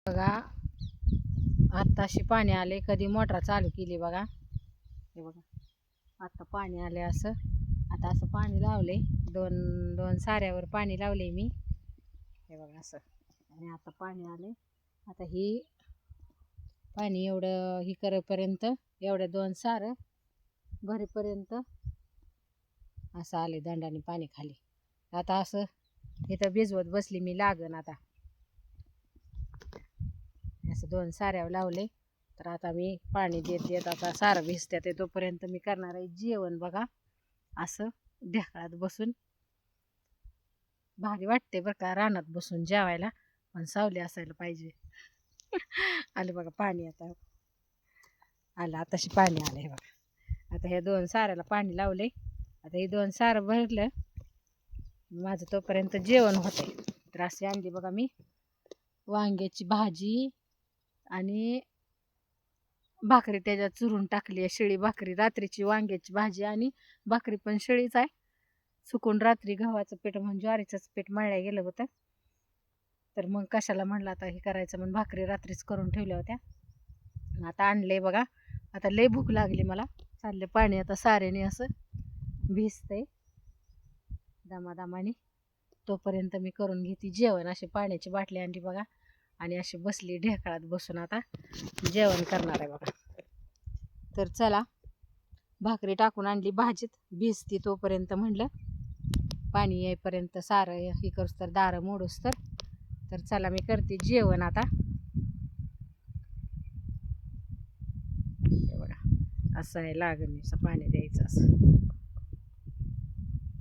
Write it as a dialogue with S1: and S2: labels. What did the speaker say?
S1: बघा आत्ताशी पाणी आले, कधी मोटर चालू केली बघा. हे बघा आता पाणी आले असं. आता असं पाणी लावले, दोन दोन साऱ्यावर पाणी लावले मी. हे बघा असं. आणि आता पाणी आले. आता ही पाणी एवढं ही करेपर्यंत, एवढ्या दोन सारं भरेपर्यंत असं आले दंडाने पाणी खाली. आता असं इथं भिजवत बसली मी, लागन आता. असं दोन साऱ्यावर लावले. तर आता मी पाणी देत देत आता सारं भिजते ते तोपर्यंत मी करणार आहे जेवण बघा. असं ढेकळात बसून भारी वाटते बरं का रानात बसून जेवायला, पण सावली असायला पाहिजे. आलं बघा पाणी, आता आलं. आताशी पाणी आलं हे बघा. आता हे दोन साऱ्याला पाणी लावले. आता हे दोन सारं भरलं माझं तोपर्यंत जेवण होतंय. तर अशी आणली बघा मी वांग्याची भाजी आणि भाकरी त्याच्यात चुरून टाकली आहे, शिळी भाकरी. रात्रीची वांग्याची भाजी आणि भाकरी पण शिळीच आहे. सुकून रात्री गव्हाचं पीठ म्हणजे ज्वारीचंच पीठ मळल्या गेलं होतं. तर मग कशाला म्हणलं आता हे करायचं, म्हणून भाकरी रात्रीच करून ठेवल्या होत्या. आता आणले बघा. आता लय भूक लागली मला. चालले पाणी आता सारेने असं भिजतंय दमादमाने. तोपर्यंत मी करून घेते जेवण. अशी पाण्याची बाटली आणली बघा आणि अशी बसली ढेकळात बसून आता जेवण करणार आहे बघा. तर चला, भाकरी टाकून आणली भाजीत, भिजती तोपर्यंत म्हणलं पाणी येईपर्यंत सारं हे करूस तर, दारं मोडूस तर. तर चला मी करते जेवण आता. हे बघा असं आहे, लागण असं पाणी द्यायचं असं.